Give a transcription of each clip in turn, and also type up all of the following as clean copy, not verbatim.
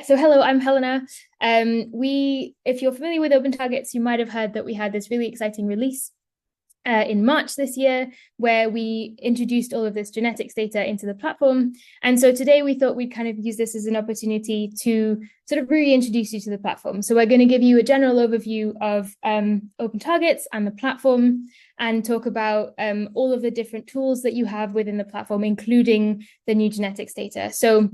So hello, I'm Helena. If you're familiar with Open Targets, you might have heard that we had this really exciting release in March this year, where we introduced all of this genetics data into the platform. And so today we thought we'd kind of use this as an opportunity to sort of reintroduce you to the platform. So we're going to give you a general overview of Open Targets and the platform, and talk about all of the different tools that you have within the platform, including the new genetics data. So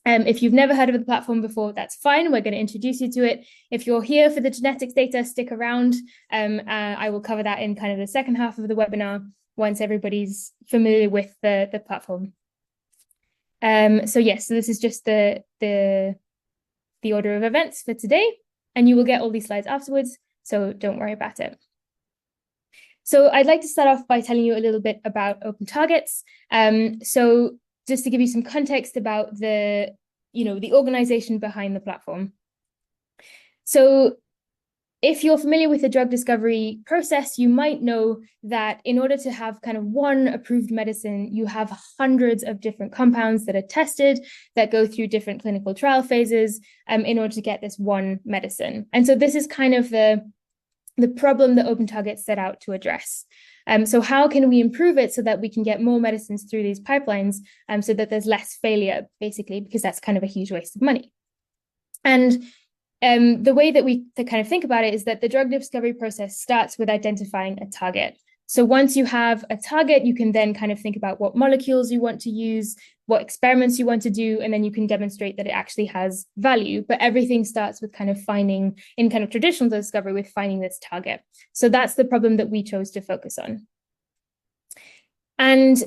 if you've never heard of the platform before, that's fine. We're going to introduce you to it. If you're here for the genetics data, stick around. I will cover that in kind of the second half of the webinar once everybody's familiar with the platform. So this is just the order of events for today, and you will get all these slides afterwards, so don't worry about it. So I'd like to start off by telling you a little bit about Open Targets. So just to give you some context about the organization behind the platform. So if you're familiar with the drug discovery process, you might know that in order to have kind of one approved medicine, you have hundreds of different compounds that are tested, that go through different clinical trial phases in order to get this one medicine. And so this is kind of the problem that Open Targets set out to address. So how can we improve it so that we can get more medicines through these pipelines, so that there's less failure, basically, because that's kind of a huge waste of money. And the way that we kind of think about it is that the drug discovery process starts with identifying a target. So once you have a target, you can then kind of think about what molecules you want to use, what experiments you want to do, and then you can demonstrate that it actually has value. But everything starts with kind of finding, in kind of traditional discovery, with finding this target. So that's the problem that we chose to focus on. And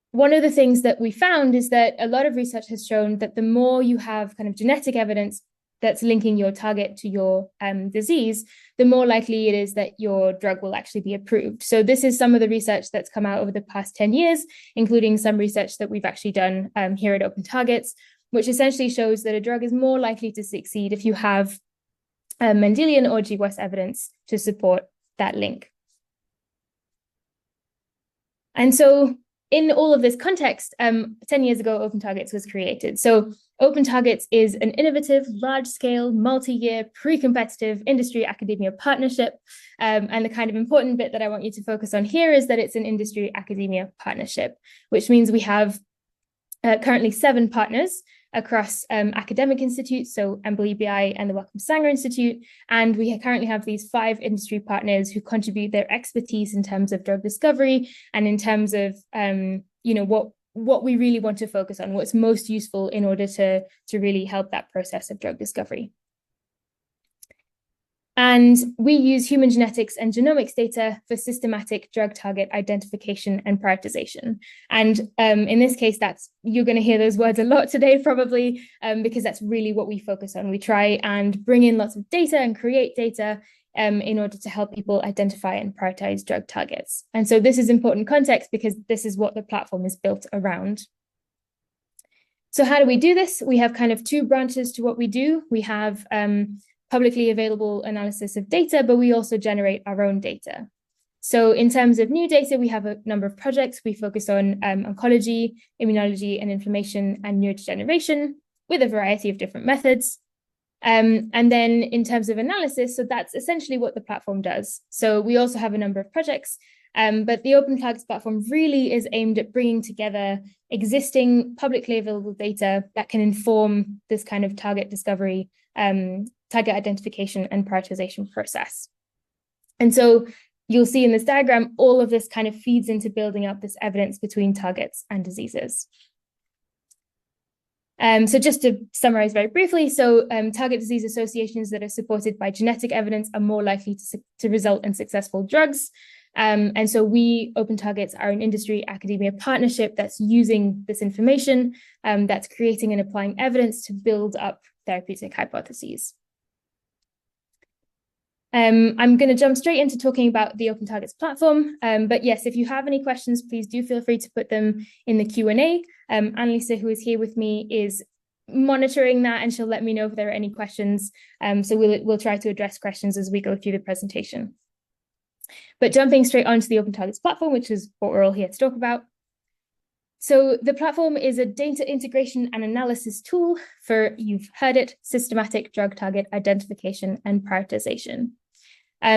one of the things that we found is that a lot of research has shown that the more you have kind of genetic evidence that's linking your target to your disease, the more likely it is that your drug will actually be approved. So this is some of the research that's come out over the past 10 years, including some research that we've actually done here at Open Targets, which essentially shows that a drug is more likely to succeed if you have Mendelian or GWAS evidence to support that link. And so in all of this context, 10 years ago, Open Targets was created. So Open Targets is an innovative, large-scale, multi-year, pre-competitive industry-academia partnership. And the kind of important bit that I want you to focus on here is that it's an industry-academia partnership, which means we have currently 7 partners across academic institutes, so EMBL-EBI and the Wellcome Sanger Institute. And we currently have these 5 industry partners who contribute their expertise in terms of drug discovery and in terms of what we really want to focus on, what's most useful in order to really help that process of drug discovery. And we use human genetics and genomics data for systematic drug target identification and prioritization. And in this case, you're going to hear those words a lot today, probably, because that's really what we focus on. We try and bring in lots of data and create data in order to help people identify and prioritize drug targets. And so this is important context because this is what the platform is built around. So how do we do this? We have kind of 2 branches to what we do. We have publicly available analysis of data, but we also generate our own data. So in terms of new data, we have a number of projects. We focus on oncology, immunology, and inflammation and neurodegeneration with a variety of different methods. And then in terms of analysis, so that's essentially what the platform does. So we also have a number of projects, but the Open Targets platform really is aimed at bringing together existing publicly available data that can inform this kind of target discovery, target identification and prioritization process. And so you'll see in this diagram, all of this kind of feeds into building up this evidence between targets and diseases. So just to summarize very briefly, so target disease associations that are supported by genetic evidence are more likely to result in successful drugs. And so we, Open Targets, are an industry academia partnership that's using this information, that's creating and applying evidence to build up therapeutic hypotheses. I'm going to jump straight into talking about the Open Targets platform. But yes, if you have any questions, please do feel free to put them in the Q&A. Annalisa, who is here with me, is monitoring that, and she'll let me know if there are any questions. So we'll try to address questions as we go through the presentation. But jumping straight onto the Open Targets platform, which is what we're all here to talk about. So the platform is a data integration and analysis tool for, you've heard it, systematic drug target identification and prioritization.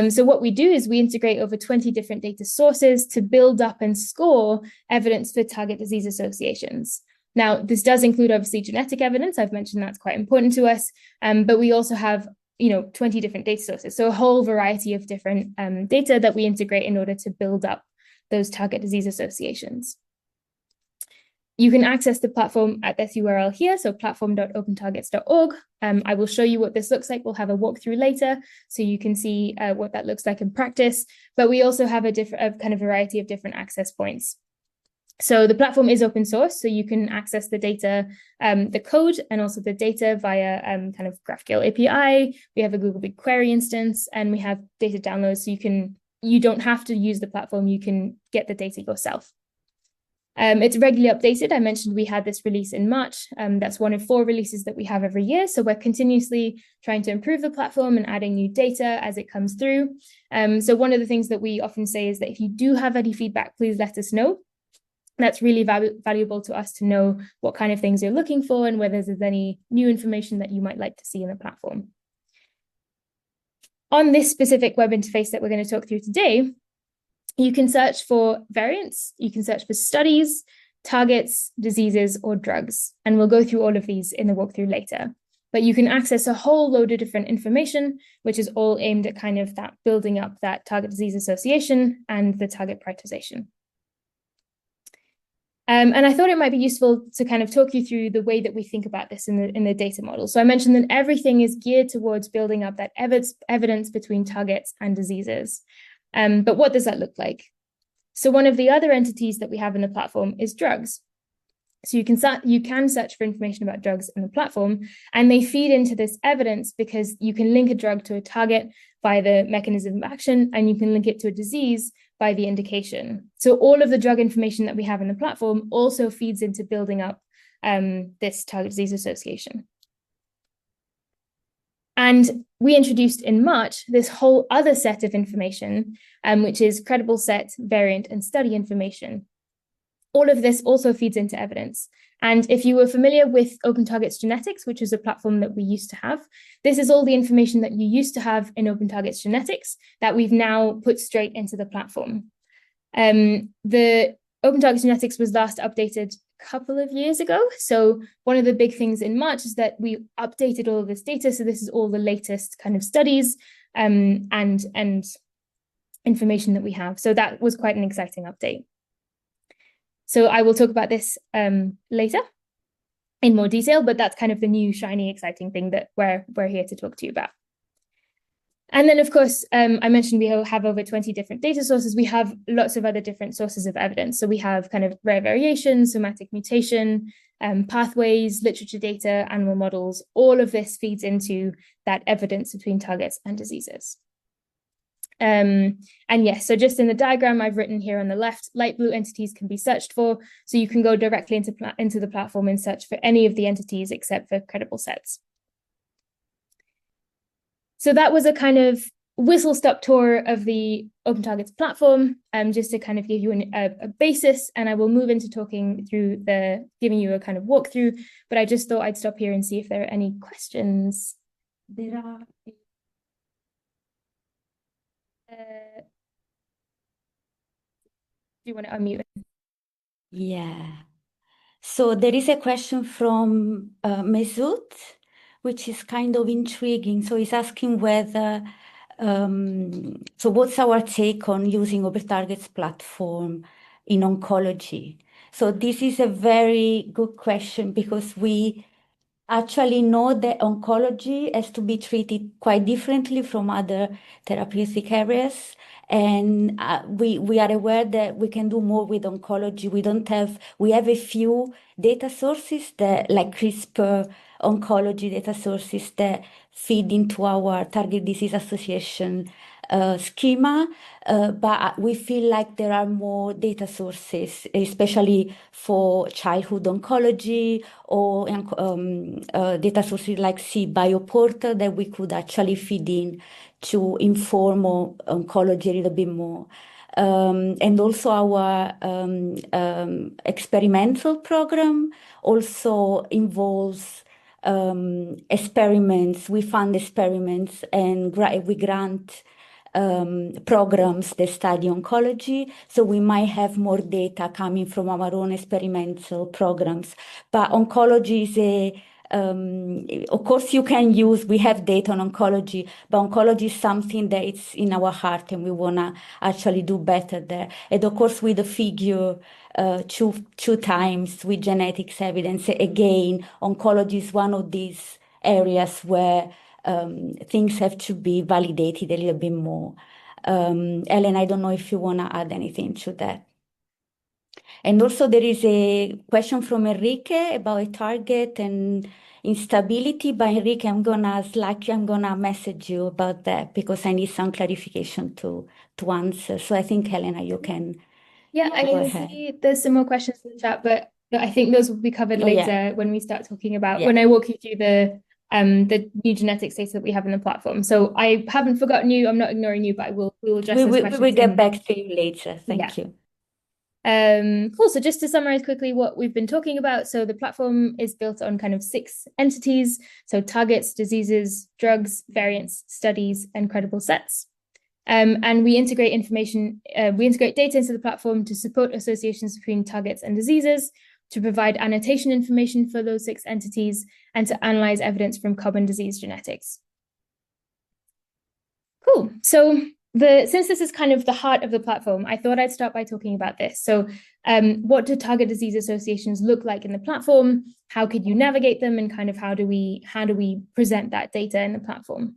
So what we do is we integrate over 20 different data sources to build up and score evidence for target disease associations. Now, this does include obviously genetic evidence. I've mentioned that's quite important to us, but we also have 20 different data sources. So a whole variety of different data that we integrate in order to build up those target disease associations. You can access the platform at this URL here, so platform.opentargets.org. I will show you what this looks like. We'll have a walkthrough later, so you can see what that looks like in practice. But we also have a kind of variety of different access points. So the platform is open source, so you can access the data, the code, and also the data via kind of GraphQL API. We have a Google BigQuery instance, and we have data downloads, so you don't have to use the platform. You can get the data yourself. It's regularly updated. I mentioned we had this release in March. That's one of 4 releases that we have every year. So we're continuously trying to improve the platform and adding new data as it comes through. So one of the things that we often say is that if you do have any feedback, please let us know. That's really valuable to us to know what kind of things you're looking for and whether there's any new information that you might like to see in the platform. On this specific web interface that we're going to talk through today, you can search for variants, you can search for studies, targets, diseases, or drugs. And we'll go through all of these in the walkthrough later. But you can access a whole load of different information, which is all aimed at kind of that building up that target disease association and the target prioritization. And I thought it might be useful to kind of talk you through the way that we think about this in the data model. So I mentioned that everything is geared towards building up that evidence between targets and diseases. But what does that look like? So one of the other entities that we have in the platform is drugs. So you can search for information about drugs in the platform, and they feed into this evidence because you can link a drug to a target by the mechanism of action, and you can link it to a disease by the indication. So all of the drug information that we have in the platform also feeds into building up this target disease association. And we introduced in March this whole other set of information, which is credible set, variant, and study information. All of this also feeds into evidence. And if you were familiar with OpenTargets Genetics, which is a platform that we used to have, this is all the information that you used to have in OpenTargets Genetics that we've now put straight into the platform. The OpenTargets Genetics was last updated couple of years ago. So one of the big things in March is that we updated all of this data. So this is all the latest kind of studies and information that we have. So that was quite an exciting update. So I will talk about this later in more detail, but that's kind of the new shiny exciting thing that we're here to talk to you about. And then, of course, I mentioned we have over 20 different data sources. We have lots of other different sources of evidence. So we have kind of rare variation, somatic mutation, pathways, literature data, animal models. All of this feeds into that evidence between targets and diseases. And yes, so just in the diagram I've written here on the left, light blue entities can be searched for. So you can go directly into the platform and search for any of the entities except for credible sets. So that was a kind of whistle-stop tour of the OpenTargets platform, just to kind of give you a basis, and I will move into talking through giving you a kind of walkthrough, but I just thought I'd stop here and see if there are any questions. There are. Do you want to unmute? Yeah. So there is a question from Mesut, which is kind of intriguing. So he's asking whether, so what's our take on using OpenTargets platform in oncology? So this is a very good question because we actually know that oncology has to be treated quite differently from other therapeutic areas. And we are aware that we can do more with oncology. We have a few data sources that, like CRISPR oncology data sources that feed into our target disease association schema, but we feel like there are more data sources, especially for childhood oncology or data sources like Bioportal that we could actually feed in to inform oncology a little bit more. And also our experimental program also involves experiments. We fund experiments and we grant programs that study oncology. So we might have more data coming from our own experimental programs. But oncology is of course, we have data on oncology, but oncology is something that it's in our heart and we want to actually do better there. And of course, with the figure two times with genetics evidence, again, oncology is one of these areas where things have to be validated a little bit more. Ellen, I don't know if you want to add anything to that. And also there is a question from Enrique about a target and instability. But Enrique, I'm gonna message you about that because I need some clarification to answer. So I think, Helena, you can I go can ahead. see there's some more questions in the chat, but I think those will be covered later when we start talking about when I walk you through the new genetics data that we have in the platform. So I haven't forgotten you. I'm not ignoring you, but we will address those questions. We will get back to you later. Thank you. Cool. So just to summarize quickly what we've been talking about. So the platform is built on kind of 6 entities. So targets, diseases, drugs, variants, studies, and credible sets. And we integrate data into the platform to support associations between targets and diseases, to provide annotation information for those 6 entities, and to analyze evidence from common disease genetics. Cool. So since this is kind of the heart of the platform, I thought I'd start by talking about this. So what do target disease associations look like in the platform? How could you navigate them? And kind of how do we present that data in the platform?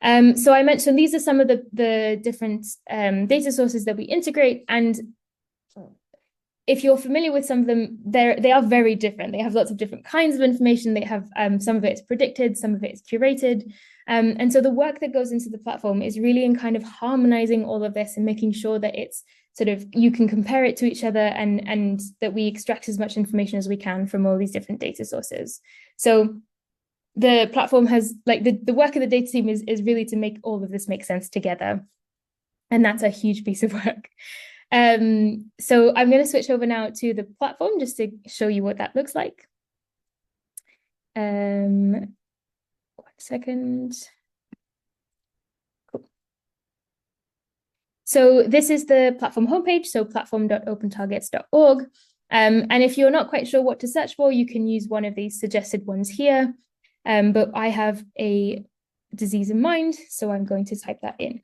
So I mentioned these are some of the different data sources that we integrate. And if you're familiar with some of them, they are very different. They have lots of different kinds of information. They have some of it is predicted, some of it is curated. And so the work that goes into the platform is really in kind of harmonizing all of this and making sure that it's sort of, you can compare it to each other and that we extract as much information as we can from all these different data sources. So the platform has, like, the work of the data team is really to make all of this make sense together. And that's a huge piece of work. So I'm going to switch over now to the platform just to show you what that looks like. 1 second. Cool. So this is the platform homepage, so platform.opentargets.org. And if you're not quite sure what to search for, you can use one of these suggested ones here. But I have a disease in mind, so I'm going to type that in.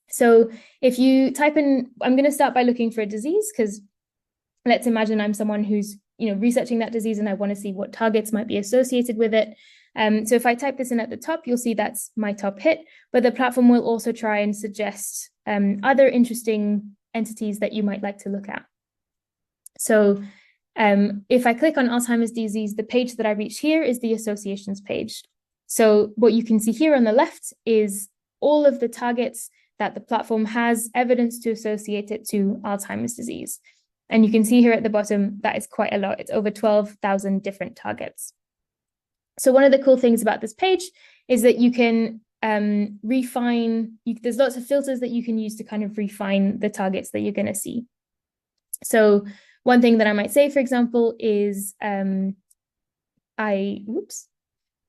So if you type in, I'm going to start by looking for a disease, because let's imagine I'm someone who's researching that disease and I want to see what targets might be associated with it. So if I type this in at the top, you'll see that's my top hit, but the platform will also try and suggest other interesting entities that you might like to look at. So if I click on Alzheimer's disease, the page that I reach here is the associations page. So what you can see here on the left is all of the targets that the platform has evidence to associate it to Alzheimer's disease. And you can see here at the bottom, that is quite a lot. It's over 12,000 different targets. So one of the cool things about this page is that you can there's lots of filters that you can use to kind of refine the targets that you're going to see. So one thing that I might say, for example, is I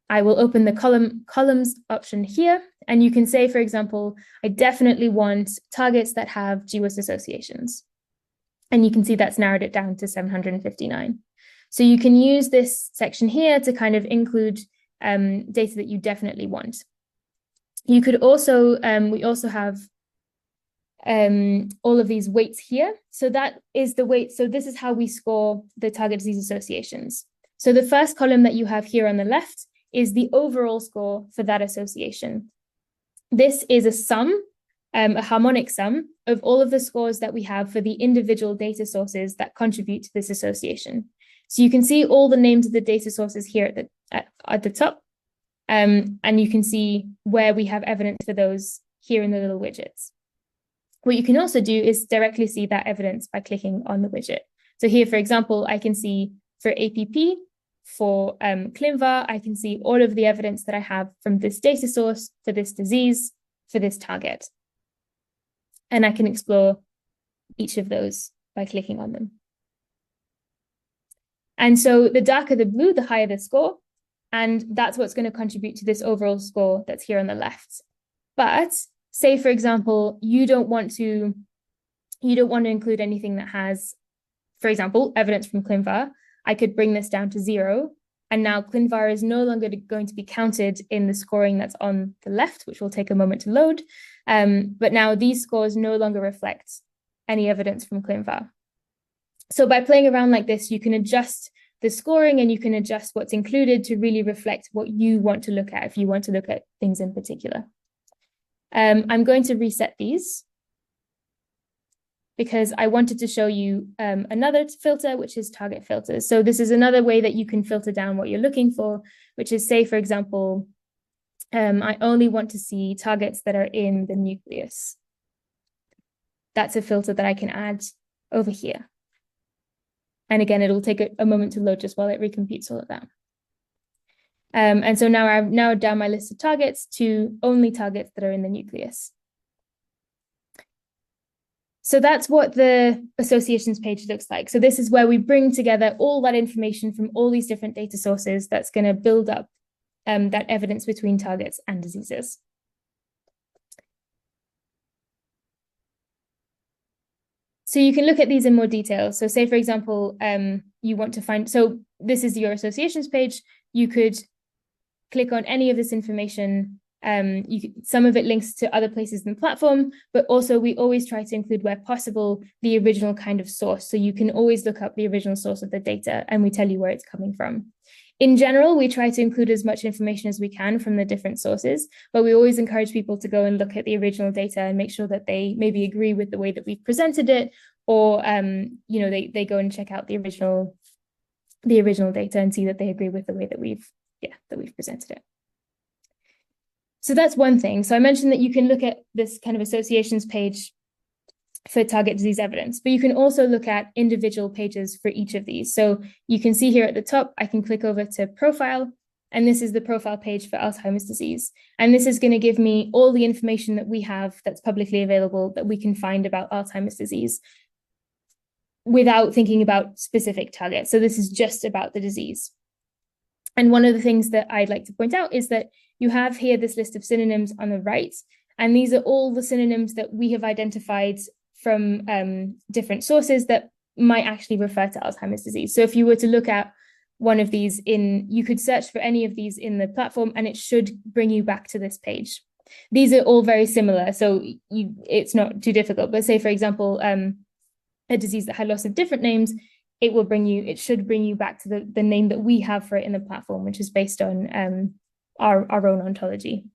will open the columns option here, and you can say, for example, I definitely want targets that have GWAS associations. And you can see that's narrowed it down to 759. So you can use this section here to kind of include data that you definitely want. You could also, we also have all of these weights here. So that is the weight. So this is how we score the target disease associations. So the first column that you have here on the left is the overall score for that association. This is a sum, a harmonic sum of all of the scores that we have for the individual data sources that contribute to this association. So you can see all the names of the data sources here at the top, and you can see where we have evidence for those here in the little widgets. What you can also do is directly see that evidence by clicking on the widget. So here, for example, I can see for APP, for ClinVar, I can see all of the evidence that I have from this data source for this disease, for this target. And I can explore each of those by clicking on them. And so the darker the blue, the higher the score. And that's what's going to contribute to this overall score that's here on the left. But say, for example, you don't want to include anything that has, for example, evidence from ClinVar. I could bring this down to 0. And now ClinVar is no longer going to be counted in the scoring that's on the left, which will take a moment to load. But now these scores no longer reflect any evidence from ClinVar. So by playing around like this, you can adjust the scoring and you can adjust what's included to really reflect what you want to look at if you want to look at things in particular. I'm going to reset these because I wanted to show you another filter, which is target filters. So this is another way that you can filter down what you're looking for, which is, say, for example, I only want to see targets that are in the nucleus. That's a filter that I can add over here. And again, it'll take a moment to load just while it recomputes all of that. And so now I've narrowed down my list of targets to only targets that are in the nucleus. So that's what the associations page looks like. So this is where we bring together all that information from all these different data sources that's going to build up that evidence between targets and diseases. So you can look at these in more detail. So say, for example, you want to find, so this is your associations page. You could click on any of this information. Some of it links to other places in the platform, but also we always try to include, where possible, the original kind of source. So you can always look up the original source of the data and we tell you where it's coming from. In general, we try to include as much information as we can from the different sources, but we always encourage people to go and look at the original data and make sure that they maybe agree with the way that we've presented it, or they go and check out the original data and see that they agree with the way that we've presented it. So that's one thing. So I mentioned that you can look at this kind of associations page for target disease evidence, but you can also look at individual pages for each of these. So you can see here at the top, I can click over to profile, and this is the profile page for Alzheimer's disease. And this is going to give me all the information that we have that's publicly available that we can find about Alzheimer's disease without thinking about specific targets. So this is just about the disease. And one of the things that I'd like to point out is that you have here this list of synonyms on the right, and these are all the synonyms that we have identified from different sources that might actually refer to Alzheimer's disease. So if you were to look at one of these you could search for any of these in the platform and it should bring you back to this page. These are all very similar, so it's not too difficult. But say, for example, a disease that had lots of different names, it should bring you back to the name that we have for it in the platform, which is based on our own ontology.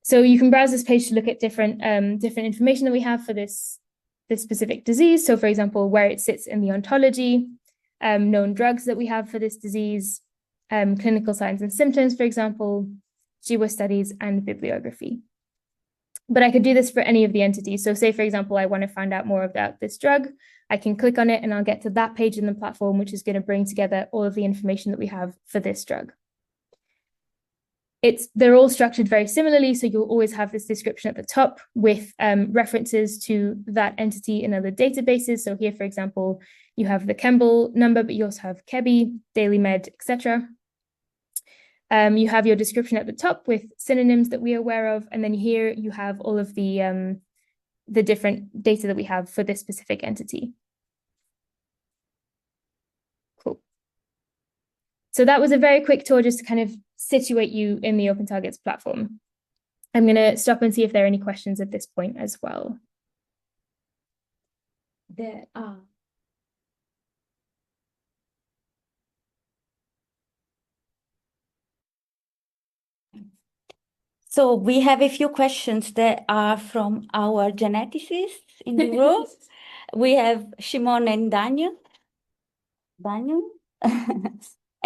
So you can browse this page to look at different information that we have for this specific disease. So for example, where it sits in the ontology, known drugs that we have for this disease, clinical signs and symptoms, for example, GWAS studies, and bibliography. But I could do this for any of the entities. So say, for example, I want to find out more about this drug. I can click on it and I'll get to that page in the platform, which is going to bring together all of the information that we have for this drug. They're all structured very similarly, so you'll always have this description at the top with references to that entity in other databases. So here, for example, you have the Campbell number, but you also have KEBI, DailyMed, etc. You have your description at the top with synonyms that we are aware of, and then here you have all of the different data that we have for this specific entity. Cool. So that was a very quick tour just to kind of situate you in the Open Targets platform. I'm going to stop and see if there are any questions at this point as well. There are. So we have a few questions that are from our geneticists in the room. We have Shimon and Daniel.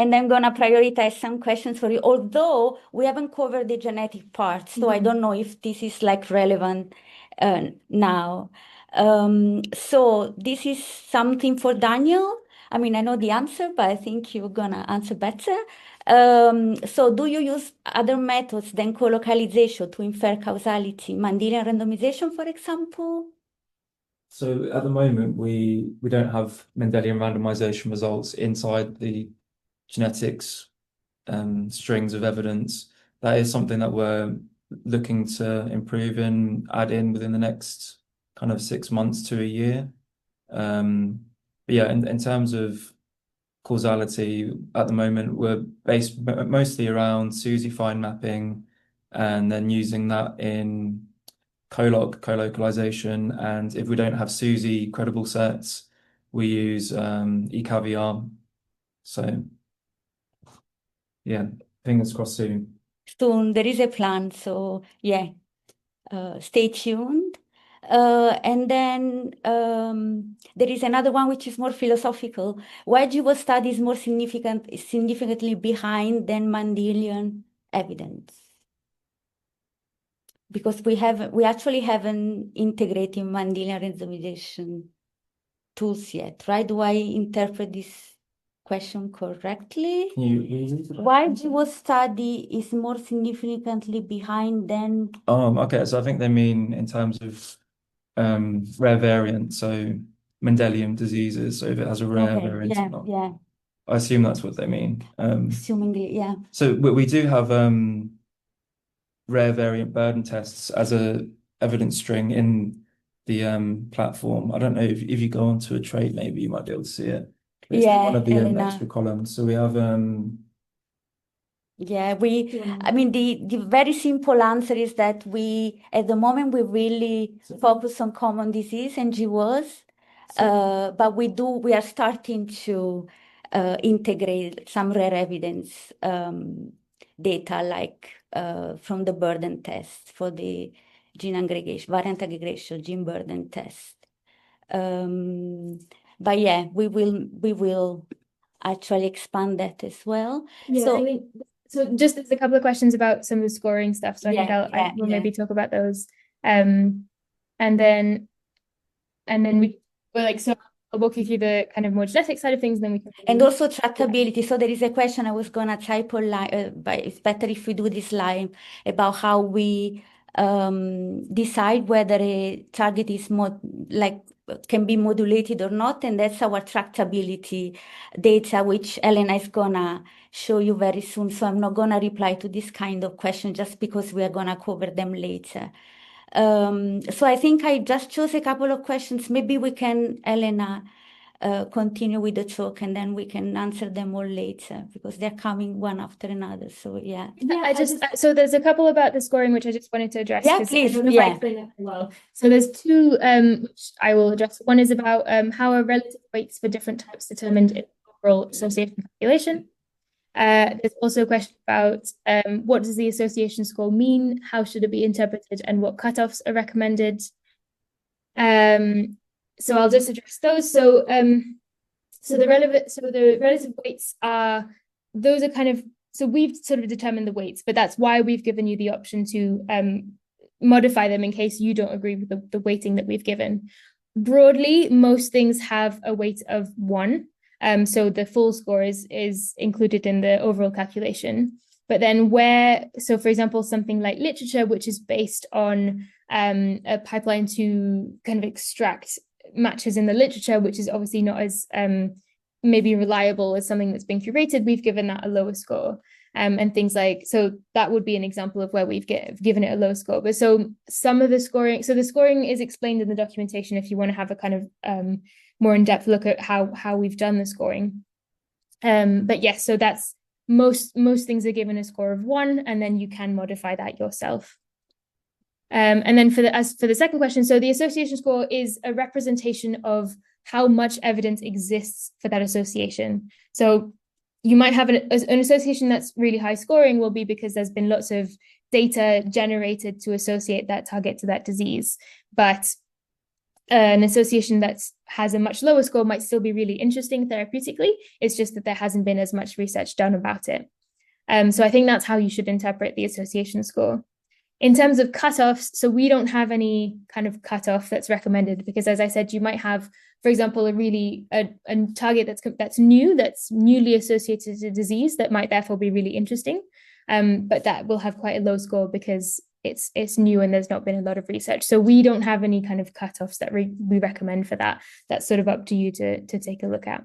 And I'm going to prioritize some questions for you, although we haven't covered the genetic part. So I don't know if this is like relevant now. So this is something for Daniel. I mean, I know the answer, but I think you're going to answer better. So do you use other methods than colocalisation to infer causality? Mendelian randomization, for example? So at the moment, we don't have Mendelian randomization results inside the genetics strings of evidence. That is something that we're looking to improve and add in within the next kind of 6 months to a year. But yeah, in terms of causality, at the moment, we're based mostly around SUSY fine mapping and then using that in colocalisation. And if we don't have SUSY credible sets, we use eCaviar. So yeah, fingers crossed soon. Soon, there is a plan, so yeah, stay tuned. And then there is another one which is more philosophical. Why GWAS study is more significantly behind than Mendelian evidence? Because we actually haven't integrated Mendelian randomization tools yet, right? Do I interpret this question correctly? Can you read it? Why GWAS study is more significantly behind than Okay, so I think they mean in terms of rare variant, so Mendelian diseases, so if it has a rare variant or not. yeah, I assume that's what they mean. assumingly, yeah. So we do have rare variant burden tests as a evidence string in the platform. I don't know if you go onto a trait, maybe you might be able to see it. It's in one of the Elena. extra columns. So we have Yeah, I mean, the very simple answer is that at the moment, we really focus on common disease and GWAS, but we are starting to integrate some rare evidence data, like from the burden test for the gene aggregation, variant aggregation, gene burden test. But yeah, we will actually expand that as well. Yeah, So I think so. Just there's a couple of questions about some of the scoring stuff, so I think I will maybe talk about those. And then we're like, so I'll walk you through the kind of more genetic side of things, and then we can. And also trackability. So there is a question I was gonna type online, but it's better if we do this live about how we decide whether a target is can be modulated or not, and that's our tractability data, which Elena is gonna show you very soon. So I'm not gonna reply to this kind of question just because we are gonna cover them later. So I think I just chose a couple of questions. Maybe we can, Elena, continue with the talk, and then we can answer them all later because they're coming one after another. So yeah. So there's a couple about the scoring which I just wanted to address. Yeah, please. I don't know if I explained that well. So there's two which I will address. One is about how are relative weights for different types determined in overall association calculation. There's also a question about what does the association score mean? How should it be interpreted, and what cutoffs are recommended? So I'll just address those. So the relative weights are kind of, so we've sort of determined the weights, but that's why we've given you the option to modify them in case you don't agree with the weighting that we've given. Broadly, most things have a weight of 1. So the full score is included in the overall calculation. But then for example, something like literature, which is based on a pipeline to kind of extract matches in the literature, which is obviously not as maybe reliable as something that's been curated, we've given that a lower score. And things like, so that would be an example of where we've given it a low score. But so some of the scoring is explained in the documentation if you want to have a kind of more in-depth look at how we've done the scoring. But yes, so that's most things are given a score of 1, and then you can modify that yourself. And then for the second question, so the association score is a representation of how much evidence exists for that association. So you might have an association that's really high scoring will be because there's been lots of data generated to associate that target to that disease. But an association that has a much lower score might still be really interesting therapeutically. It's just that there hasn't been as much research done about it. So I think that's how you should interpret the association score. In terms of cutoffs, so we don't have any kind of cutoff that's recommended, because as I said, you might have, for example, a target that's newly associated to disease that might therefore be really interesting, but that will have quite a low score because it's new and there's not been a lot of research. So we don't have any kind of cutoffs that we recommend for that. That's sort of up to you to take a look at.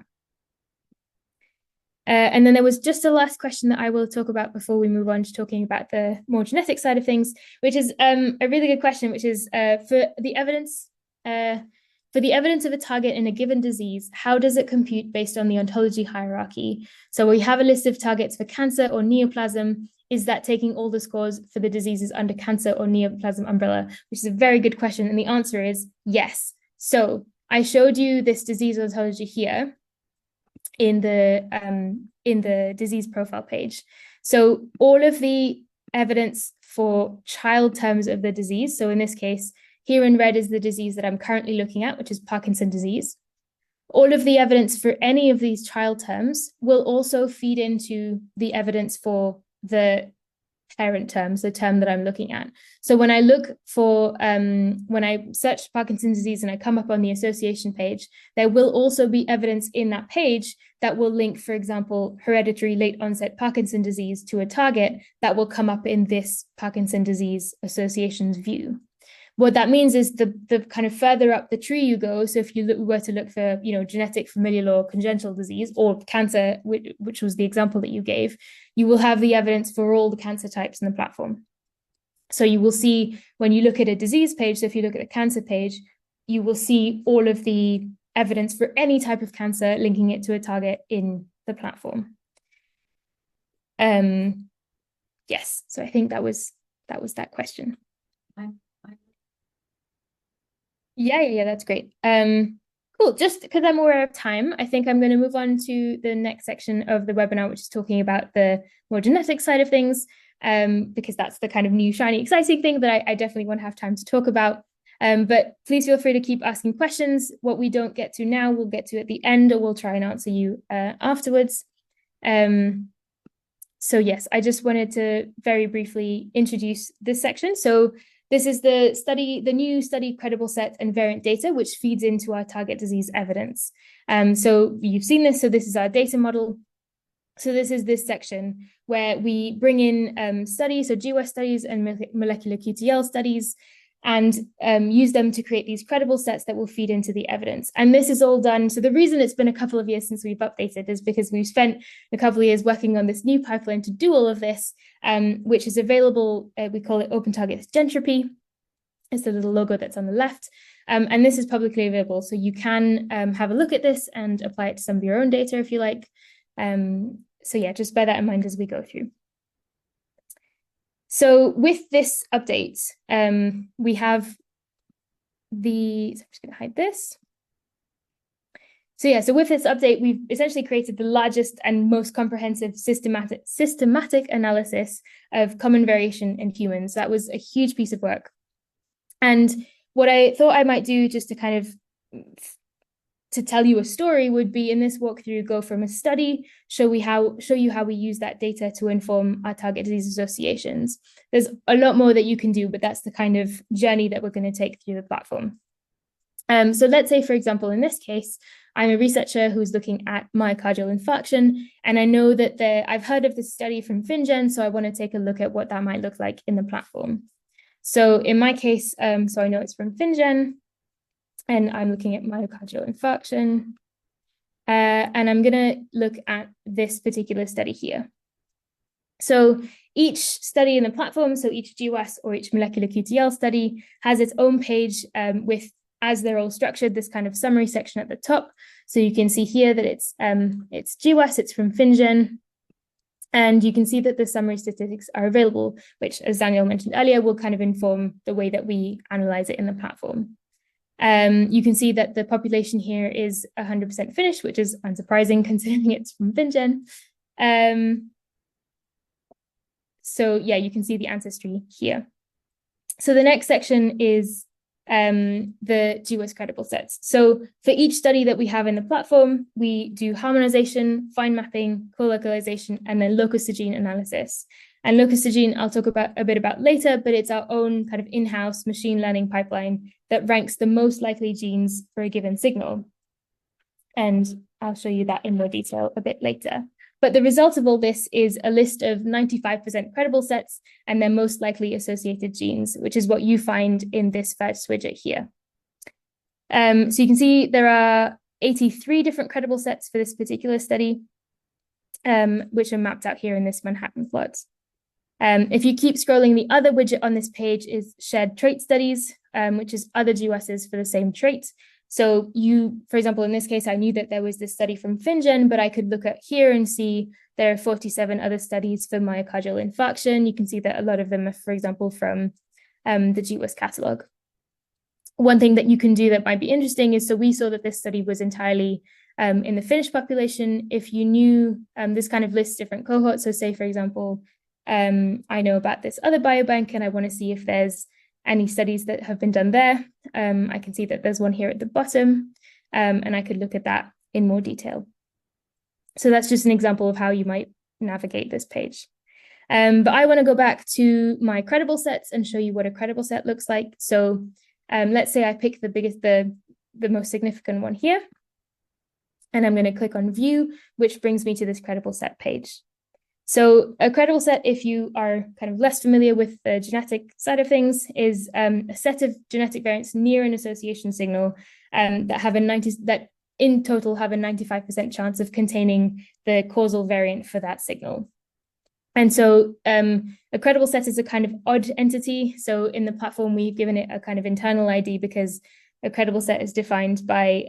And then there was just a last question that I will talk about before we move on to talking about the more genetic side of things, which is a really good question, which is for the evidence of a target in a given disease, how does it compute based on the ontology hierarchy? So we have a list of targets for cancer or neoplasm. Is that taking all the scores for the diseases under cancer or neoplasm umbrella? Which is a very good question. And the answer is yes. So I showed you this disease ontology here in the disease profile page. So all of the evidence for child terms of the disease, so in this case, here in red is the disease that I'm currently looking at, which is Parkinson's disease. All of the evidence for any of these child terms will also feed into the evidence for the parent terms, the term that I'm looking at. So when I look for, when I search Parkinson's disease and I come up on the association page, there will also be evidence in that page that will link, for example, hereditary late onset Parkinson's disease to a target that will come up in this Parkinson's disease associations view. What that means is the kind of further up the tree you go. So if you were to look for, genetic, familial, or congenital disease, or cancer, which was the example that you gave, you will have the evidence for all the cancer types in the platform. So you will see when you look at a disease page, so if you look at a cancer page, you will see all of the evidence for any type of cancer linking it to a target in the platform. Yes, so I think that was that question. Yeah, that's great. Cool. Just because I'm aware of time, I think I'm going to move on to the next section of the webinar, which is talking about the more genetic side of things, because that's the kind of new, shiny, exciting thing that I definitely want to have time to talk about. But please feel free to keep asking questions. What we don't get to now, we'll get to at the end, or we'll try and answer you afterwards. So yes, I just wanted to very briefly introduce this section. So this is the new study credible set and variant data, which feeds into our target disease evidence. So you've seen this. So this is our data model. So this is this section where we bring in studies, so GWAS studies and molecular QTL studies, and use them to create these credible sets that will feed into the evidence. And this is all done. So the reason it's been a couple of years since we've updated is because we've spent a couple of years working on this new pipeline to do all of this, which is available. We call it Open Target Gentropy. It's the little logo that's on the left. And this is publicly available. So you can have a look at this and apply it to some of your own data if you like. So yeah, just bear that in mind as we go through. So with this update, we have so I'm just going to hide this. So yeah, so with this update, we've essentially created the largest and most comprehensive systematic analysis of common variation in humans. That was a huge piece of work. And what I thought I might do just to kind of to tell you a story would be in this walkthrough, go from a study, show you how we use that data to inform our target disease associations. There's a lot more that you can do, but that's the kind of journey that we're going to take through the platform. So let's say, for example, in this case, I'm a researcher who's looking at myocardial infarction, and I know that I've heard of this study from FinnGen, so I want to take a look at what that might look like in the platform. So in my case, so I know it's from FinnGen, and I'm looking at myocardial infarction, and I'm going to look at this particular study here. So each study in the platform, so each GWAS or each molecular QTL study has its own page with, as they're all structured, this kind of summary section at the top. So you can see here that it's GWAS, it's from FinnGen, and you can see that the summary statistics are available, which, as Daniel mentioned earlier, will kind of inform the way that we analyze it in the platform. You can see that the population here is 100% Finnish, which is unsurprising considering it's from FinnGen. So yeah, you can see the ancestry here. So the next section is the GWAS credible sets. So for each study that we have in the platform, we do harmonization, fine mapping, colocalisation, and then locus-to-gene analysis. And locus-to-gene I'll talk about a bit about later, but it's our own kind of in-house machine learning pipeline that ranks the most likely genes for a given signal. And I'll show you that in more detail a bit later. But the result of all this is a list of 95% credible sets and their most likely associated genes, which is what you find in this first widget here. So you can see there are 83 different credible sets for this particular study, which are mapped out here in this Manhattan plot. If you keep scrolling, the other widget on this page is shared trait studies, which is other GWASs for the same trait. So you, for example, in this case, I knew that there was this study from FinnGen, but I could look at here and see there are 47 other studies for myocardial infarction. You can see that a lot of them are, for example, from the GWAS Catalog. One thing that you can do that might be interesting is, so we saw that this study was entirely in the Finnish population. If you knew this kind of lists different cohorts, so say, for example, I know about this other biobank and I want to see if there's any studies that have been done there. I can see that there's one here at the bottom, and I could look at that in more detail. So that's just an example of how you might navigate this page. But I want to go back to my credible sets and show you what a credible set looks like. So let's say I pick the most significant one here, and I'm going to click on view, which brings me to this credible set page. So a credible set, if you are kind of less familiar with the genetic side of things, is a set of genetic variants near an association signal that in total have a 95% chance of containing the causal variant for that signal. And so a credible set is a kind of odd entity. So in the platform, we've given it a kind of internal ID because a credible set is defined by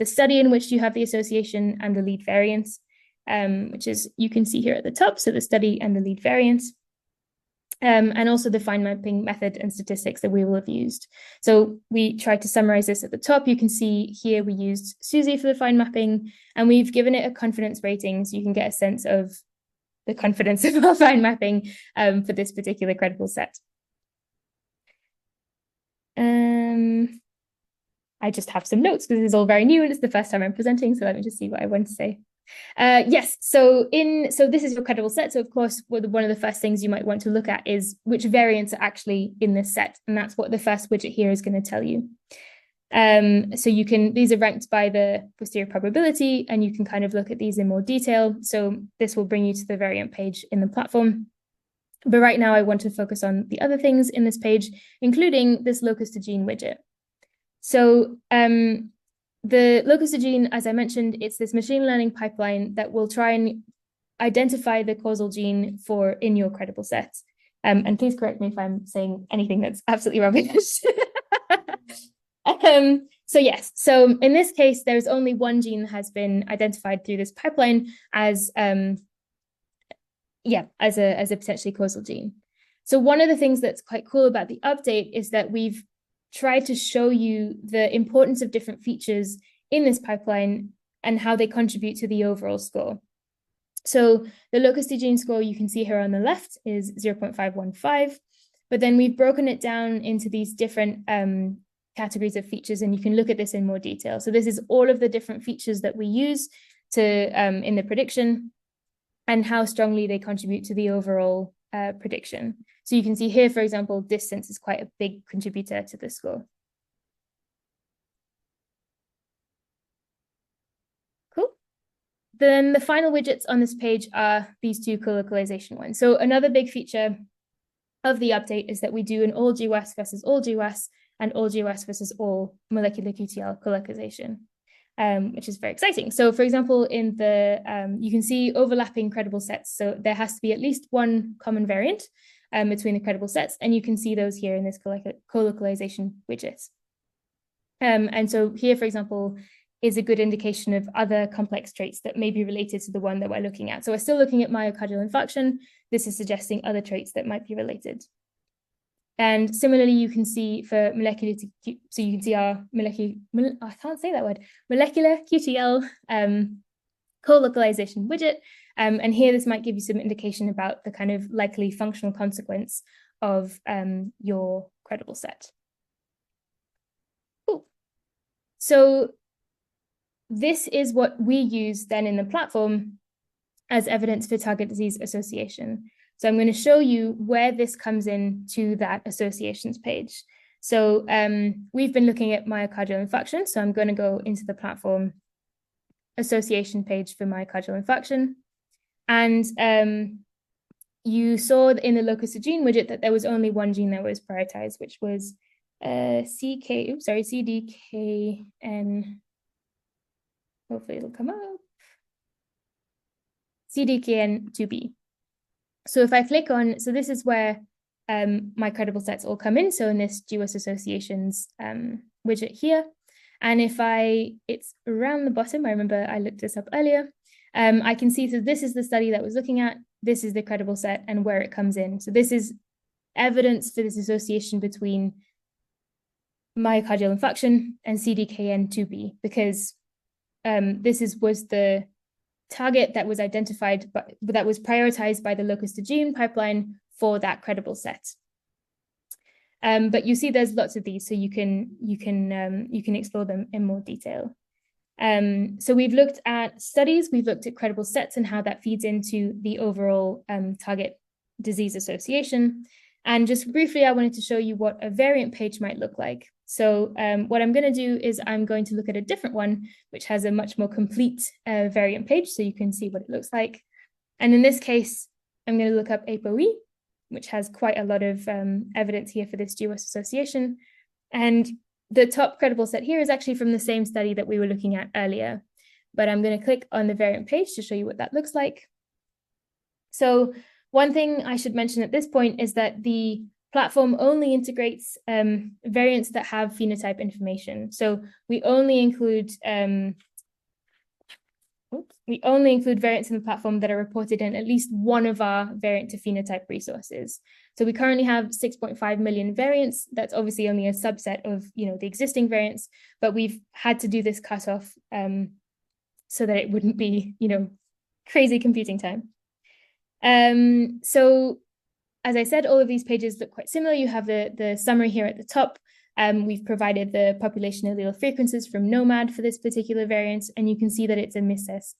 the study in which you have the association and the lead variance. Which is, you can see here at the top, so the study and the lead variance, and also the fine mapping method and statistics that we will have used. So we tried to summarize this at the top. You can see here we used SUSY for the fine mapping, and we've given it a confidence rating so you can get a sense of the confidence of our fine mapping for this particular credible set. I just have some notes because this is all very new and it's the first time I'm presenting, so let me just see what I want to say. Yes, so this is your credible set. So of course, one of the first things you might want to look at is which variants are actually in this set, and that's what the first widget here is going to tell you. So these are ranked by the posterior probability, and you can kind of look at these in more detail. So this will bring you to the variant page in the platform. But right now I want to focus on the other things in this page, including this locus-to-gene widget. So the locus-to-gene, as I mentioned, it's this machine learning pipeline that will try and identify the causal gene in your credible set. And please correct me if I'm saying anything that's absolutely rubbish. So yes, so in this case, there's only one gene that has been identified through this pipeline as a potentially causal gene. So one of the things that's quite cool about the update is that we've tried to show you the importance of different features in this pipeline and how they contribute to the overall score. So the locus-to-gene score you can see here on the left is 0.515, but then we've broken it down into these different categories of features, and you can look at this in more detail. So this is all of the different features that we use in the prediction and how strongly they contribute to the overall prediction. So you can see here, for example, distance is quite a big contributor to the score. Cool. Then the final widgets on this page are these two colocalisation ones. So another big feature of the update is that we do an all GWAS versus all GWAS and all GWAS versus all molecular QTL colocalisation, which is very exciting. So for example, in the, you can see overlapping credible sets. So there has to be at least one common variant between the credible sets, and you can see those here in this colocalisation widget. And so here, for example, is a good indication of other complex traits that may be related to the one that we're looking at. So we're still looking at myocardial infarction. This is suggesting other traits that might be related. And similarly, you can see for molecular, so you can see our molecular QTL colocalisation widget. And here, this might give you some indication about the kind of likely functional consequence of your credible set. Cool. So this is what we use then in the platform as evidence for target disease association. So I'm going to show you where this comes in to that associations page. So we've been looking at myocardial infarction. So I'm going to go into the platform association page for myocardial infarction. And you saw in the locus-to-gene widget that there was only one gene that was prioritized, which was CDKN. Hopefully it'll come up. CDKN2B. So if I click on, so this is where my credible sets all come in. So in this GWAS associations widget here. And if it's around the bottom, I remember I looked this up earlier. I can see, so this is the study that was looking at, this is the credible set and where it comes in. So this is evidence for this association between myocardial infarction and CDKN2B, because this was the target that was identified, that was prioritized by the locus-to-gene pipeline for that credible set. But you see there's lots of these, so you can explore them in more detail. So we've looked at studies, we've looked at credible sets and how that feeds into the overall target disease association. And just briefly, I wanted to show you what a variant page might look like. So what I'm going to do is I'm going to look at a different one, which has a much more complete variant page, so you can see what it looks like. And in this case, I'm going to look up ApoE, which has quite a lot of evidence here for this GWAS association. And the top credible set here is actually from the same study that we were looking at earlier. But I'm going to click on the variant page to show you what that looks like. So one thing I should mention at this point is that the platform only integrates variants that have phenotype information. So we only include variants in the platform that are reported in at least one of our variant to phenotype resources. So we currently have 6.5 million variants. That's obviously only a subset of the existing variants, but we've had to do this cutoff so that it wouldn't be crazy computing time. So as I said, all of these pages look quite similar. You have the summary here at the top. We've provided the population allele frequencies from NOMAD for this particular variant, and you can see that it's a missense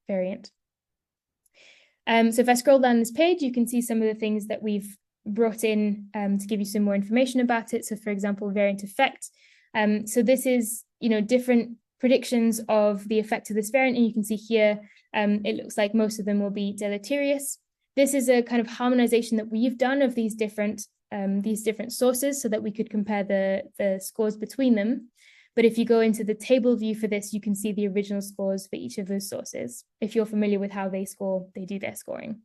variant. So if I scroll down this page, you can see some of the things that we've brought in to give you some more information about it. So for example, variant effect. So this is, different predictions of the effect of this variant, and you can see here, it looks like most of them will be deleterious. This is a kind of harmonization that we've done of these different sources so that we could compare the scores between them. But if you go into the table view for this, you can see the original scores for each of those sources, if you're familiar with how they do their scoring.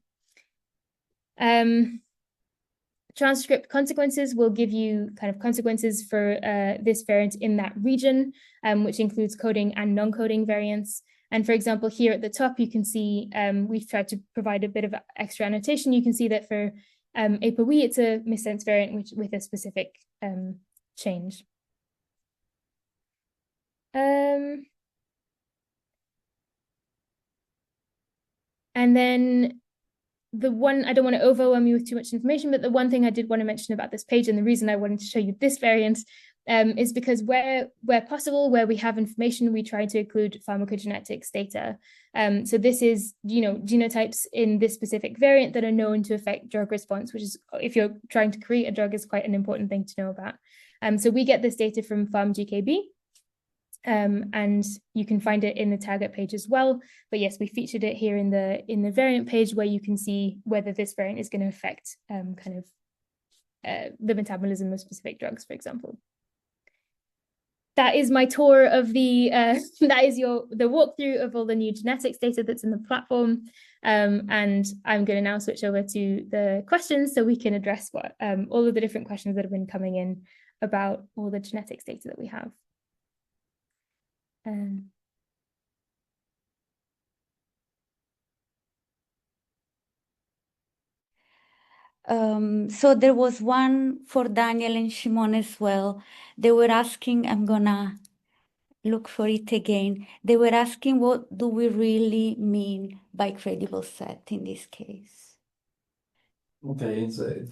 Transcript consequences will give you kind of consequences for this variant in that region, which includes coding and non-coding variants. And for example, here at the top, you can see we've tried to provide a bit of extra annotation. You can see that for ApoE, it's a missense variant with a specific change. And then the one, I don't want to overwhelm you with too much information, but the one thing I did want to mention about this page, and the reason I wanted to show you this variant is because where possible, where we have information, we try to include pharmacogenetics data. So this is, genotypes in this specific variant that are known to affect drug response, which is, if you're trying to create a drug, is quite an important thing to know about. So we get this data from PharmGKB, and you can find it in the target page as well. But yes, we featured it here in the variant page, where you can see whether this variant is going to affect the metabolism of specific drugs, for example. That is my tour of the walkthrough of all the new genetics data that's in the platform. And I'm going to now switch over to the questions so we can address all of the different questions that have been coming in about all the genetics data that we have. So there was one for Daniel and Shimon as well. They were asking, I'm gonna look for it again. They were asking, what do we really mean by credible set in this case? Okay, so okay,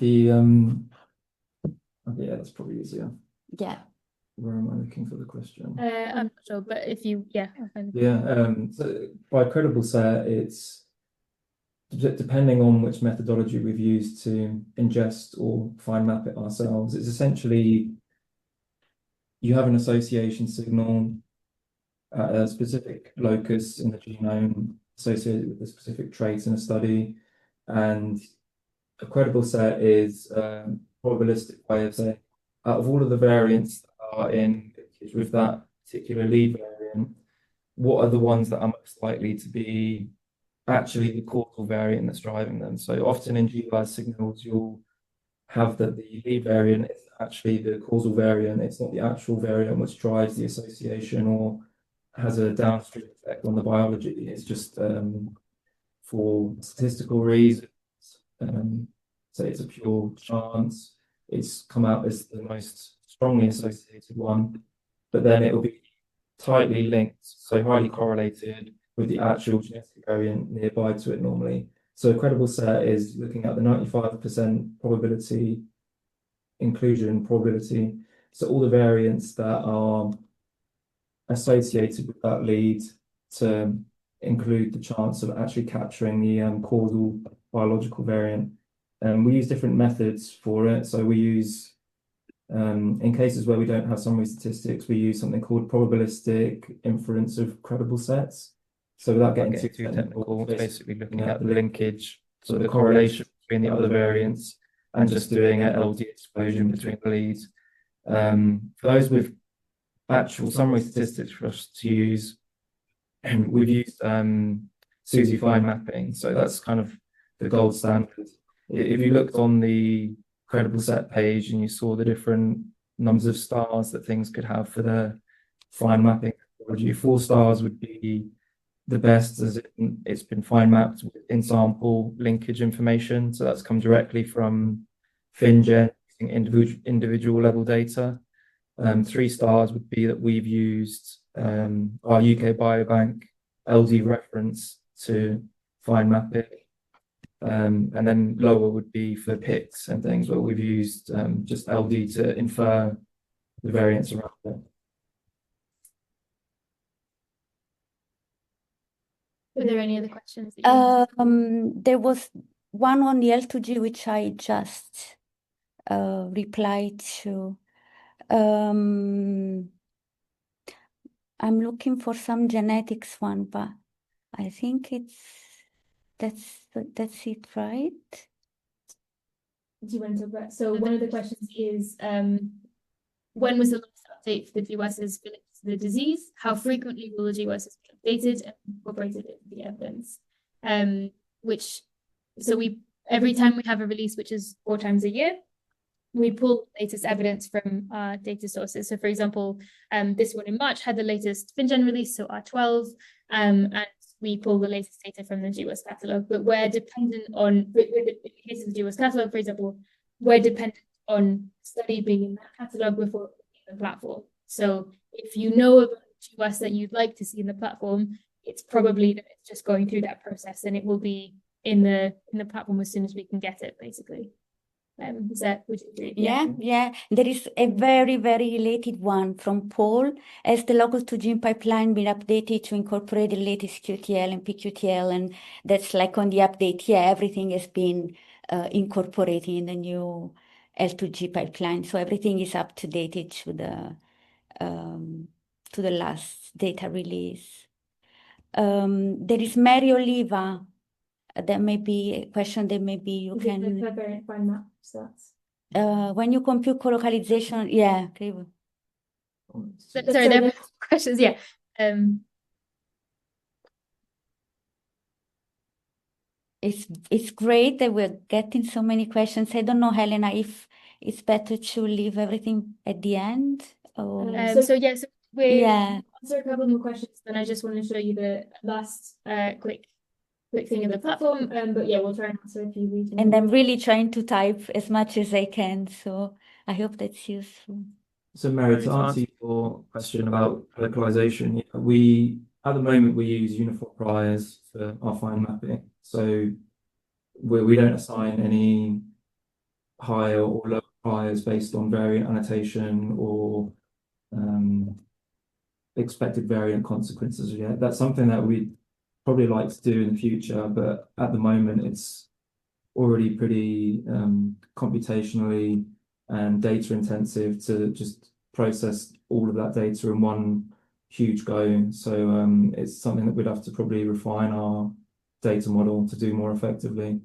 yeah, that's probably easier. Yeah. Where am I looking for the question? I'm not sure, but if you, So by credible set, it's depending on which methodology we've used to ingest or find map it ourselves, it's essentially you have an association signal at a specific locus in the genome associated with a specific trait in a study, and a credible set is a probabilistic way of saying out of all of the variants that are in with that particular lead variant, what are the ones that are most likely to be actually the causal variant that's driving them. So often in GWAS signals, you'll have that the lead variant is actually the causal variant. It's not the actual variant which drives the association or has a downstream effect on the biology. It's just for statistical reasons. So it's a pure chance. It's come out as the most strongly associated one, but then it will be tightly linked, so highly correlated with the actual genetic variant nearby to it normally. So a credible set is looking at the 95% probability, inclusion probability. So all the variants that are associated with that lead to include the chance of actually capturing the causal biological variant. We use different methods for it. So we use, in cases where we don't have summary statistics, we use something called probabilistic inference of credible sets. So without getting too technical, it's basically looking at the linkage, so the correlation between the other variants, and just doing an LD explosion between the leads. For those with actual summary statistics for us to use, and we've used SUSY fine mapping, so that's kind of the gold standard. If you looked on the credible set page and you saw the different numbers of stars that things could have for the fine mapping, 4 stars would be the best, as it's been fine mapped with in-sample linkage information. So that's come directly from FinnGen using individual level data. 3 stars would be that we've used our UK Biobank LD reference to fine map it. And then lower would be for picks and things where we've used just LD to infer the variance around it. Were there any other questions? There was one on the L2G which I just replied to. I'm looking for some genetics one, but I think that's it, right? Do you want to talk about? So one of the questions is, when was the last update for the GWASs related to the disease? How frequently will the GWASs be updated and incorporated into the evidence? Every time we have a release, which is 4 times a year, we pull the latest evidence from our data sources. So for example, this one in March had the latest FinnGen release, so R12, and we pull the latest data from the GWAS Catalog, but we're dependent on, in the case of the GWAS Catalog, for example, we're dependent on study being in that catalog before the platform. So if you know about GWAS that you'd like to see in the platform, it's probably that it's just going through that process, and it will be in the platform as soon as we can get it, basically. Would you agree? Yeah. There is a very, very related one from Paul. Has the locus-to-gene pipeline been updated to incorporate the latest QTL and PQTL? And that's like on the update. Yeah, everything has been incorporated in the new L2G pipeline. So everything is up to date to the last data release. There is Mary Oliva. There may be a question that maybe you can. Find that stats. When you compute colocalisation, yeah. Okay. Sorry, there are questions. Yeah. It's great that we're getting so many questions. I don't know, Helena, if it's better to leave everything at the end. Or... we'll answer a couple more questions. Then I just want to show you the last quick thing in the platform, but yeah, we'll try and answer a few. And I'm really trying to type as much as I can, so I hope that's useful. So Mary, to answer your question about localization, at the moment we use uniform priors for our fine mapping. So we don't assign any higher or lower priors based on variant annotation or expected variant consequences yet. That's something that we probably like to do in the future, but at the moment it's already pretty computationally and data intensive to just process all of that data in one huge go. So it's something that we'd have to probably refine our data model to do more effectively.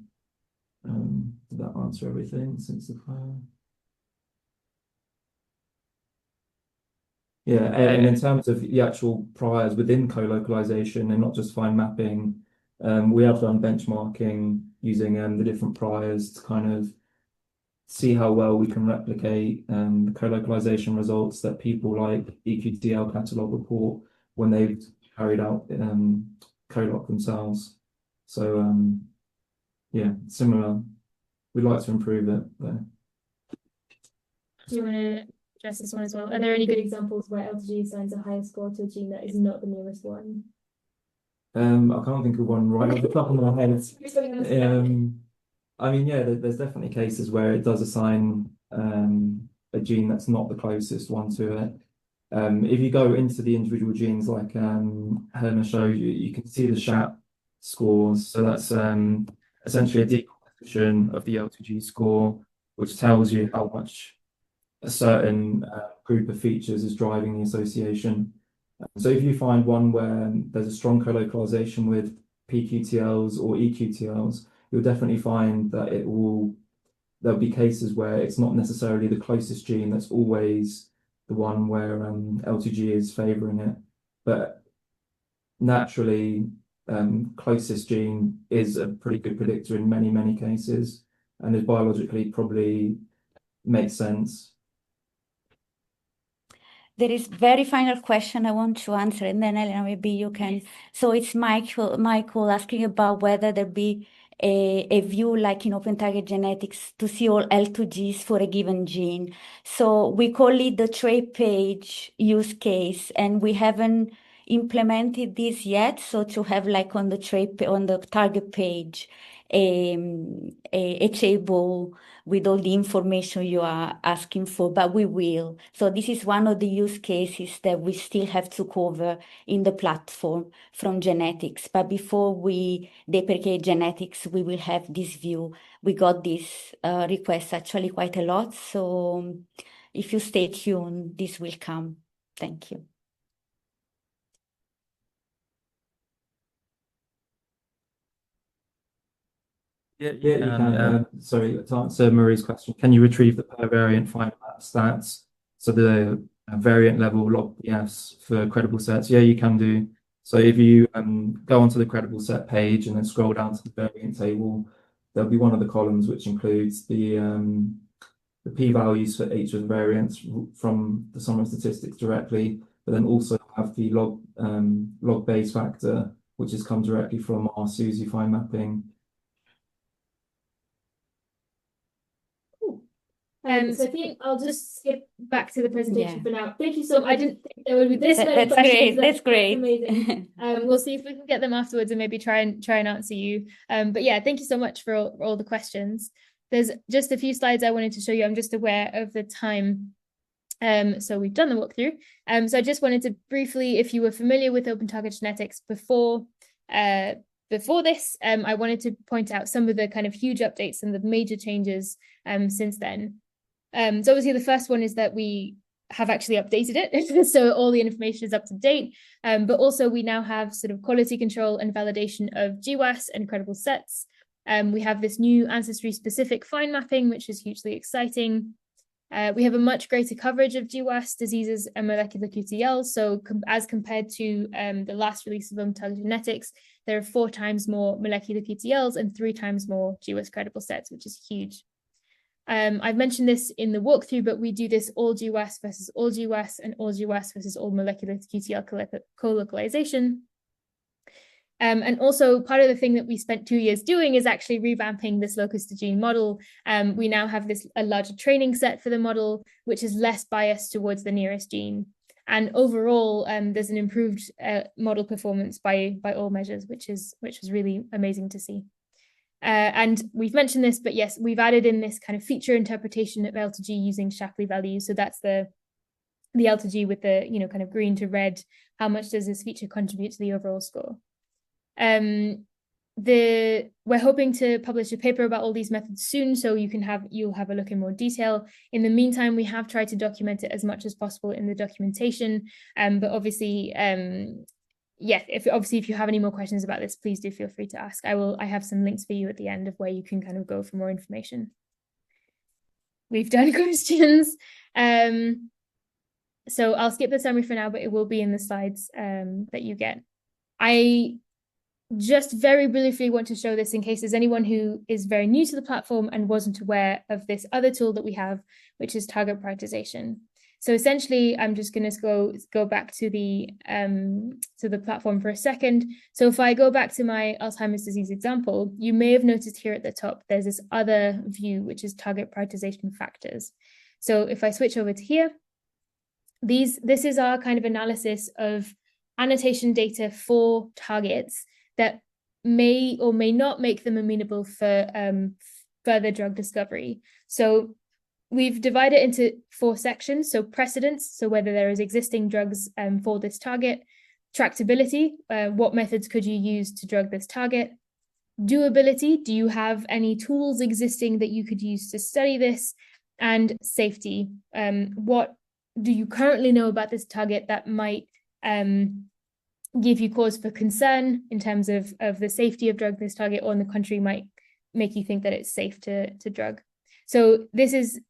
Did that answer everything since the file? Yeah, and in terms of the actual priors within colocalisation and not just fine mapping, we have done benchmarking using the different priors to kind of see how well we can replicate the colocalisation results that people like eQTL Catalogue report when they've carried out coloc themselves. So yeah, similar. We'd like to improve it there. Do you want to address this one as well? Are there any good examples where L2G assigns a higher score to a gene that is not the nearest one? I can't think of one right off the top of my head. I mean, yeah, there's definitely cases where it does assign a gene that's not the closest one to it. If you go into the individual genes, like Helena showed you, you can see the SHAP scores. So that's essentially a decomposition of the L2G score, which tells you how much a certain group of features is driving the association. So if you find one where there's a strong colocalisation with pQTLs or eQTLs, you'll definitely find that there'll be cases where it's not necessarily the closest gene that's always the one where L2G is favouring it, but naturally closest gene is a pretty good predictor in many cases, and is biologically probably makes sense. There is very final question I want to answer, and then Elena, maybe you can. So it's Michael asking about whether there be a view like in open target genetics to see all L2Gs for a given gene. So we call it the trait page use case, and we haven't implemented this yet. So to have like on the target page a table with all the information you are asking for, but we will. So this is one of the use cases that we still have to cover in the platform from genetics. But before we deprecate genetics, we will have this view. We got this request actually quite a lot. So if you stay tuned, this will come. Thank you. Yeah, you can. Sorry, to answer Marie's question, can you retrieve the per variant fine map stats? So the variant level log PS for credible sets. Yeah, you can do. So if you go onto the credible set page and then scroll down to the variant table, there'll be one of the columns which includes the p-values for each of the variants from the sum of statistics directly, but then also have the log base factor, which has come directly from our SUSY fine mapping. So I think I'll just skip back to the presentation for now. Thank you so much. I didn't think there would be this many questions. Great. That's great. Amazing. We'll see if we can get them afterwards and maybe try and answer you. But yeah, thank you so much for all the questions. There's just a few slides I wanted to show you. I'm just aware of the time. So we've done the walkthrough. So I just wanted to briefly, if you were familiar with open target genetics before this, I wanted to point out some of the kind of huge updates and the major changes since then. So obviously the first one is that we have actually updated it. So all the information is up to date, but also we now have sort of quality control and validation of GWAS and credible sets. We have this new ancestry specific fine mapping, which is hugely exciting. We have a much greater coverage of GWAS diseases and molecular QTL. So as compared to the last release of open target genetics, there are 4 times more molecular QTLs and 3 times more GWAS credible sets, which is huge. I've mentioned this in the walkthrough, but we do this all GWAS versus all GWAS and all GWAS versus all molecular QTL colocalisation. And also part of the thing that we spent 2 years doing is actually revamping this locus-to-gene model. We now have a larger training set for the model, which is less biased towards the nearest gene. And overall, there's an improved model performance by all measures, which is really amazing to see. And we've mentioned this, but yes, we've added in this kind of feature interpretation of L2G using Shapley values. So that's the L2G with the kind of green to red. How much does this feature contribute to the overall score? We're hoping to publish a paper about all these methods soon, so you'll have a look in more detail. In the meantime, we have tried to document it as much as possible in the documentation, but obviously, yeah, if you have any more questions about this, please do feel free to ask. I have some links for you at the end of where you can kind of go for more information. We've done questions. So I'll skip the summary for now, but it will be in the slides that you get. I just very briefly want to show this in case there's anyone who is very new to the platform and wasn't aware of this other tool that we have, which is target prioritization. So essentially, I'm just going to go back to the platform for a second. So if I go back to my Alzheimer's disease example, you may have noticed here at the top, there's this other view, which is target prioritization factors. So if I switch over to here, this is our kind of analysis of annotation data for targets that may or may not make them amenable for further drug discovery. So we've divided it into 4 sections. So precedence, so whether there is existing drugs for this target. Tractability, what methods could you use to drug this target? Doability, do you have any tools existing that you could use to study this? And safety, what do you currently know about this target that might give you cause for concern in terms of the safety of drug this target, or on the contrary might make you think that it's safe to drug? So this is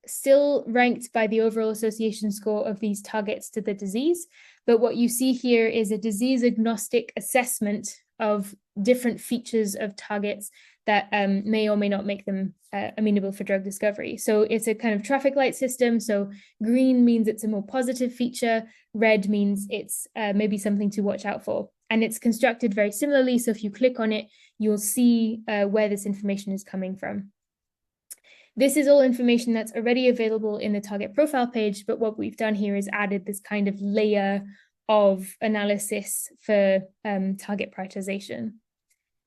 still ranked by the overall association score of these targets to the disease. But what you see here is a disease agnostic assessment of different features of targets that may or may not make them amenable for drug discovery. So it's a kind of traffic light system. So green means it's a more positive feature. Red means it's maybe something to watch out for. And it's constructed very similarly. So if you click on it, you'll see where this information is coming from. This is all information that's already available in the target profile page, but what we've done here is added this kind of layer of analysis for target prioritization.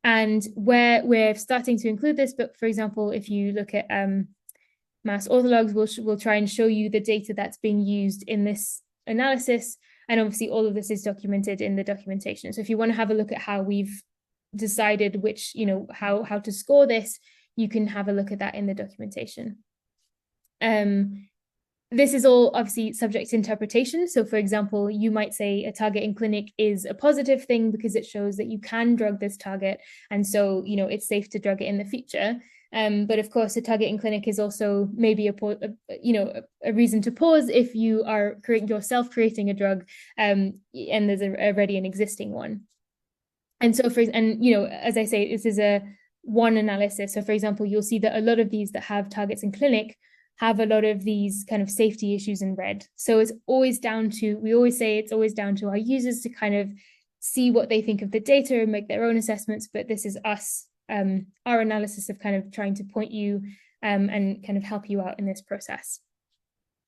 And where we're starting to include this, but for example, if you look at mass orthologs, we'll try and show you the data that's being used in this analysis. And obviously all of this is documented in the documentation. So if you want to have a look at how we've decided which, how to score this, you can have a look at that in the documentation. This is all obviously subject to interpretation. So for example, you might say a target in clinic is a positive thing because it shows that you can drug this target. And so, it's safe to drug it in the future. But of course, a target in clinic is also maybe a reason to pause if you are yourself creating a drug and there's already an existing one. And so as I say, this is one analysis. So for example, you'll see that a lot of these that have targets in clinic have a lot of these kind of safety issues in red. So it's always down to, we always say it's always down to our users to kind of see what they think of the data and make their own assessments. But this is us, our analysis of kind of trying to point you and kind of help you out in this process.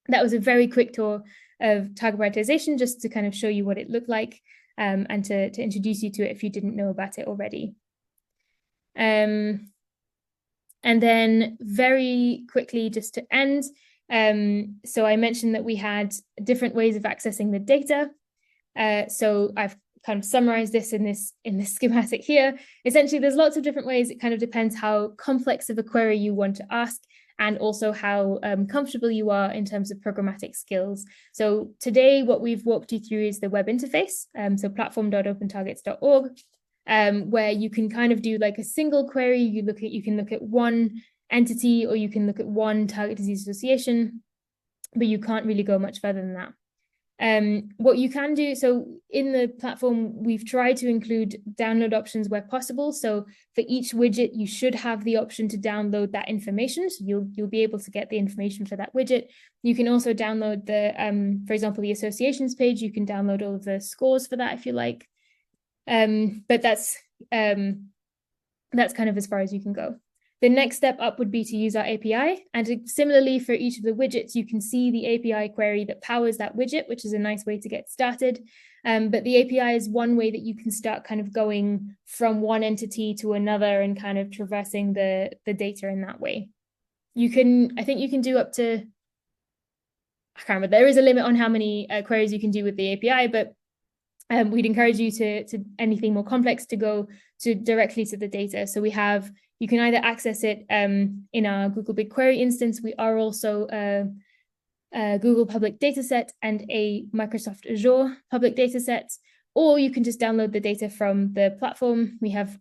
That was a very quick tour of target prioritization, just to kind of show you what it looked like and to introduce you to it if you didn't know about it already. And then very quickly, just to end, so I mentioned that we had different ways of accessing the data. So I've kind of summarized this in this schematic here. Essentially, there's lots of different ways. It kind of depends how complex of a query you want to ask, and also how comfortable you are in terms of programmatic skills. So today, what we've walked you through is the web interface, so platform.opentargets.org. Where you can kind of do like a single query. You can look at one entity, or you can look at one target disease association, but you can't really go much further than that. What you can do, so in the platform, we've tried to include download options where possible. So for each widget, you should have the option to download that information. So you'll be able to get the information for that widget. You can also download the, for example, the associations page. You can download all of the scores for that if you like. But that's kind of as far as you can go. The next step up would be to use our API. And similarly, for each of the widgets, you can see the API query that powers that widget, which is a nice way to get started. But the API is one way that you can start kind of going from one entity to another and kind of traversing the data in that way. I think you can do up to, I can't remember, there is a limit on how many queries you can do with the API, but we'd encourage you to anything more complex to go directly to the data. So you can either access it in our Google BigQuery instance. We are also a Google public dataset and a Microsoft Azure public dataset, or you can just download the data from the platform. We have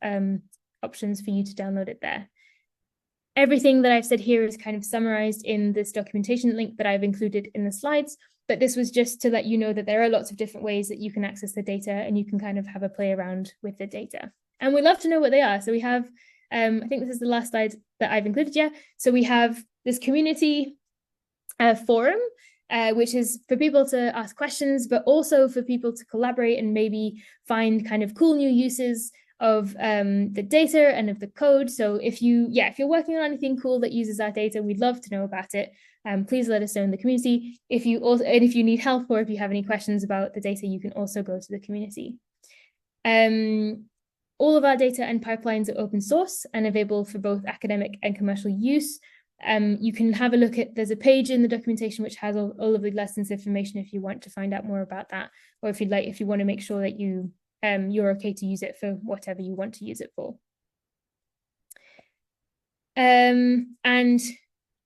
options for you to download it there. Everything that I've said here is kind of summarized in this documentation link that I've included in the slides, but this was just to let you know that there are lots of different ways that you can access the data and you can kind of have a play around with the data. And we'd love to know what they are. So we have, I think this is the last slide that I've included, yeah. So we have this community forum, which is for people to ask questions, but also for people to collaborate and maybe find kind of cool new uses of the data and of the code. So if you're working on anything cool that uses our data, we'd love to know about it. Please let us know in the community. If you need help or if you have any questions about the data, you can also go to the community. All of our data and pipelines are open source and available for both academic and commercial use. You can have a look at, there's a page in the documentation which has all of the lessons information if you want to find out more about that, or if you want to make sure that you're okay to use it for whatever you want to use it for. And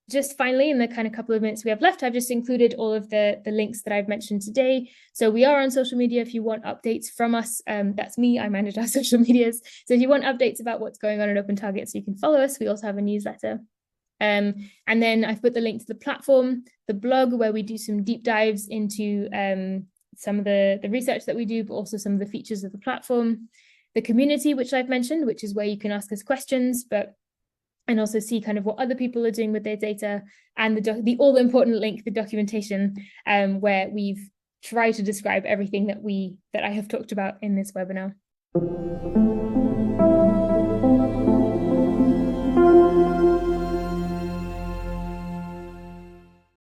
just finally, in the kind of couple of minutes we have left, I've just included all of the links that I've mentioned today. So we are on social media if you want updates from us. That's me, I manage our social medias. So if you want updates about what's going on at Open Targets, you can follow us. We also have a newsletter. And then I've put the link to the platform, the blog, where we do some deep dives into some of the research that we do, but also some of the features of the platform, the community, which I've mentioned, which is where you can ask us questions, and also see kind of what other people are doing with their data, and the all-important link, the documentation, where we've tried to describe everything that I have talked about in this webinar.